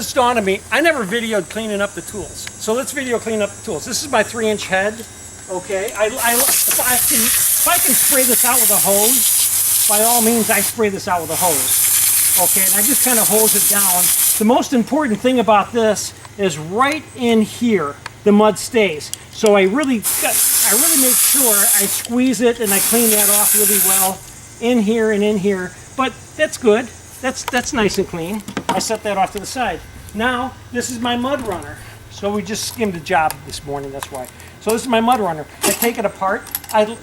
just dawned on me, I never videoed cleaning up the tools. So let's video clean up the tools. This is my 3-inch head. Okay, if I can spray this out with a hose, by all means I spray this out with a hose. Okay, and I just kind of hose it down. The most important thing about this is right in here, the mud stays. So I really make sure I squeeze it and I clean that off really well in here and in here. But that's good. That's nice and clean. I set that off to the side. Now, this is my mud runner. So we just skimmed a job this morning, that's why. So this is my mud runner. I take it apart.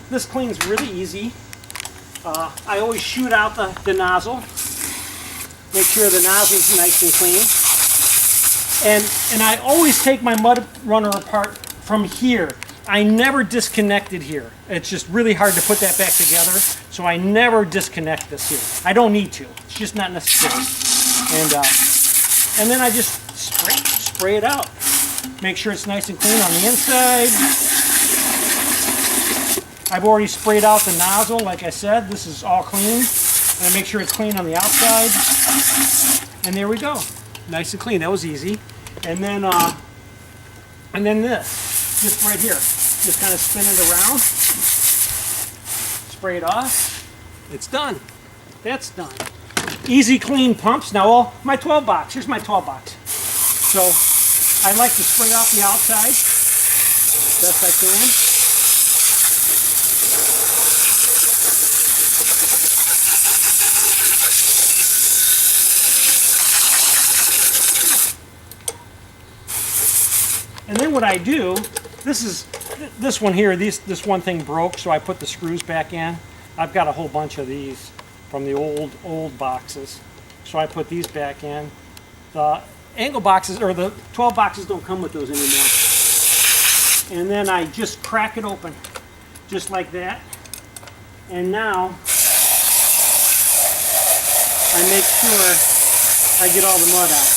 This cleans really easy. I always shoot out the nozzle. Make sure the nozzle's nice and clean. And I always take my mud runner apart from here. I never disconnect it here. It's just really hard to put that back together, so I never disconnect this here. I don't need to. It's just not necessary. And then I just spray it out. Make sure it's nice and clean on the inside. I've already sprayed out the nozzle, like I said. This is all clean. And I make sure it's clean on the outside. And there we go. Nice and clean. That was easy. And then this, just right here. Just kind of spin it around. Spray it off. It's done. That's done. Easy clean pumps. Now all my 12 box. Here's my 12 box. So I like to spray off the outside best I can. And then what I do, this one here, this one thing broke, so I put the screws back in. I've got a whole bunch of these from the old boxes. So I put these back in. The angle boxes, or the 12 boxes, don't come with those anymore. And then I just crack it open, just like that. And now I make sure I get all the mud out.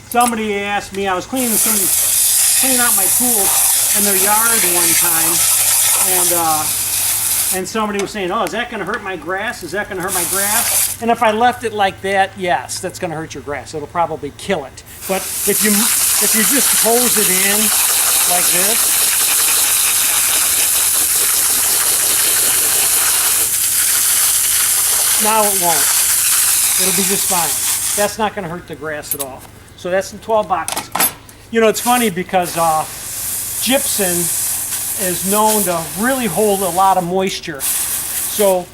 Somebody asked me, I was cleaning out my tools in their yard one time, and somebody was saying, oh, is that going to hurt my grass? Is that going to hurt my grass? And if I left it like that, yes, that's going to hurt your grass. It'll probably kill it. But if you just hose it in like this, now it won't. It'll be just fine. That's not going to hurt the grass at all. So that's the 12 boxes. You know, it's funny because gypsum is known to really hold a lot of moisture. So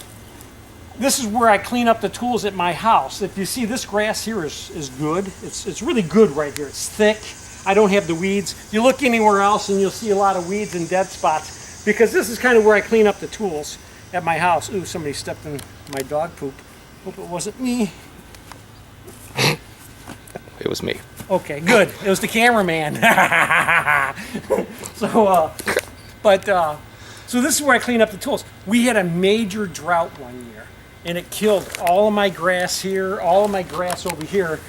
this is where I clean up the tools at my house. If you see, this grass here is good. It's really good right here. It's thick. I don't have the weeds. You look anywhere else and you'll see a lot of weeds and dead spots, because this is kind of where I clean up the tools at my house. Ooh, somebody stepped in my dog poop. Hope it wasn't me. It was me. Okay, good. It was the cameraman. So this is where I clean up the tools. We had a major drought one year, and it killed all of my grass here, all of my grass over here,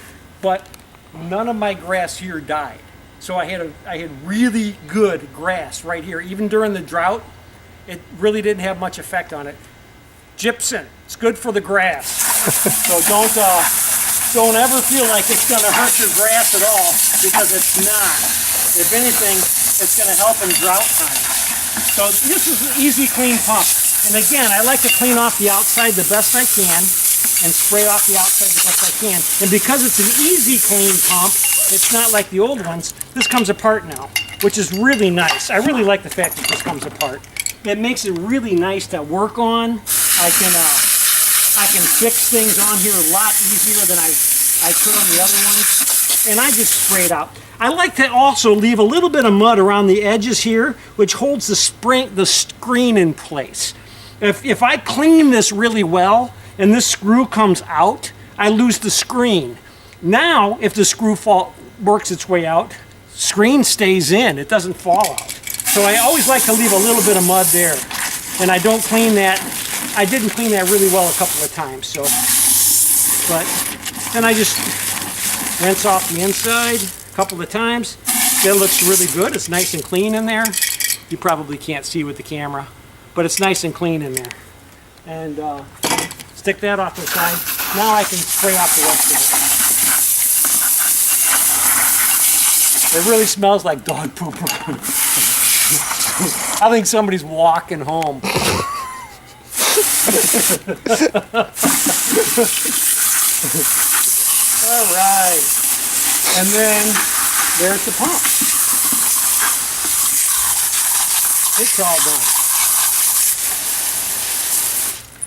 but none of my grass here died. So I had really good grass right here. Even during the drought, it really didn't have much effect on it. Gypsum, it's good for the grass. So don't ever feel like it's going to hurt your grass at all, because it's not. If anything, it's going to help in drought time. So this is an easy clean pump. And again, I like to clean off the outside the best I can and spray off the outside the best I can. And because it's an easy clean pump, it's not like the old ones, this comes apart now, which is really nice. I really like the fact that this comes apart. It makes it really nice to work on. I can fix things on here a lot easier than I could on the other ones. And I just spray it out. I like to also leave a little bit of mud around the edges here, which holds the screen in place. If I clean this really well and this screw comes out, I lose the screen. Now, if the screw works its way out, screen stays in. It doesn't fall out. So I always like to leave a little bit of mud there. And I don't clean that. I didn't clean that really well a couple of times, so, but then I just rinse off the inside a couple of times. That looks really good. It's nice and clean in there. You probably can't see with the camera, but it's nice and clean in there. And stick that off to the side. Now I can spray out the rest of it. It really smells like dog poop. I think somebody's walking home. All right. And then there's the pump. It's all done.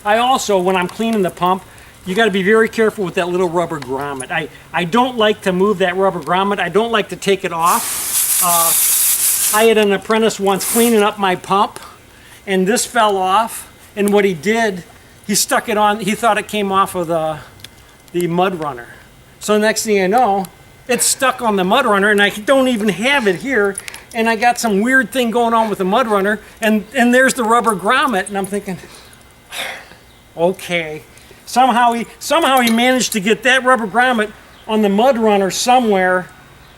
I also, when I'm cleaning the pump, you got to be very careful with that little rubber grommet. I don't like to move that rubber grommet. I don't like to take it off. I had an apprentice once cleaning up my pump, and this fell off. And what he did, he stuck it on. He thought it came off of the mud runner. So next thing you know, it's stuck on the mud runner, and I don't even have it here. And I got some weird thing going on with the mud runner, and there's the rubber grommet, and I'm thinking, okay. Somehow he managed to get that rubber grommet on the mud runner somewhere.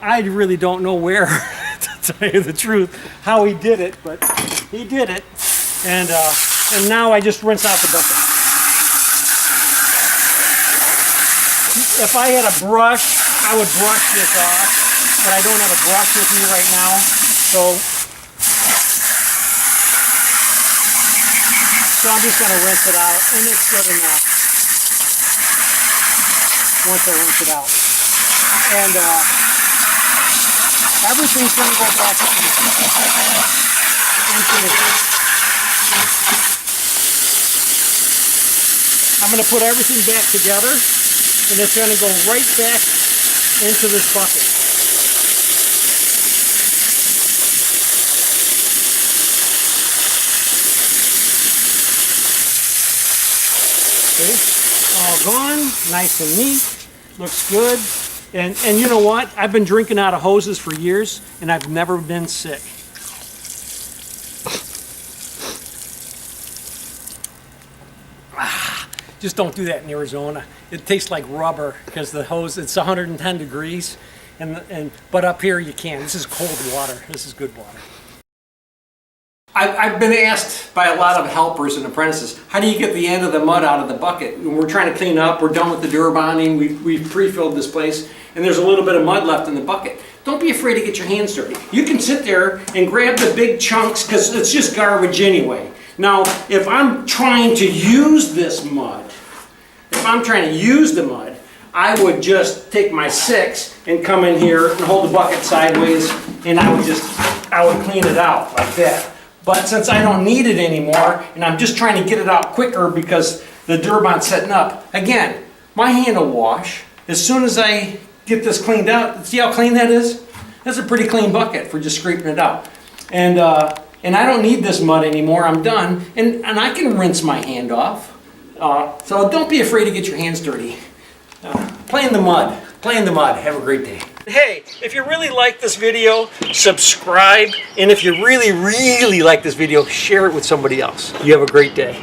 I really don't know where, to tell you the truth, how he did it, but he did it. And now I just rinse out the bucket. If I had a brush, I would brush this off, but I don't have a brush with me right now, so I'm just going to rinse it out, and it's good enough once I rinse it out. And everything's going to go back into the I'm going to put everything back together, and it's going to go right back into this bucket. Okay, all gone, nice and neat, looks good. And you know what? I've been drinking out of hoses for years, and I've never been sick. Just don't do that in Arizona. It tastes like rubber because the hose, it's 110 degrees, but up here you can. This is cold water. This is good water. I've been asked by a lot of helpers and apprentices, how do you get the end of the mud out of the bucket? When we're trying to clean up, we're done with the durabonding, we've pre-filled this place, and there's a little bit of mud left in the bucket. Don't be afraid to get your hands dirty. You can sit there and grab the big chunks because it's just garbage anyway. Now, if I'm trying to use this mud, I would just take my 6 and come in here and hold the bucket sideways, and I would clean it out like that. But since I don't need it anymore, and I'm just trying to get it out quicker because the Durabond's setting up, again, my hand will wash. As soon as I get this cleaned out, see how clean that is? That's a pretty clean bucket for just scraping it out. And I don't need this mud anymore, I'm done. And I can rinse my hand off. So don't be afraid to get your hands dirty. Play in the mud. Have a great day. Hey, if you really like this video, subscribe. And if you really, really like this video, share it with somebody else. You have a great day.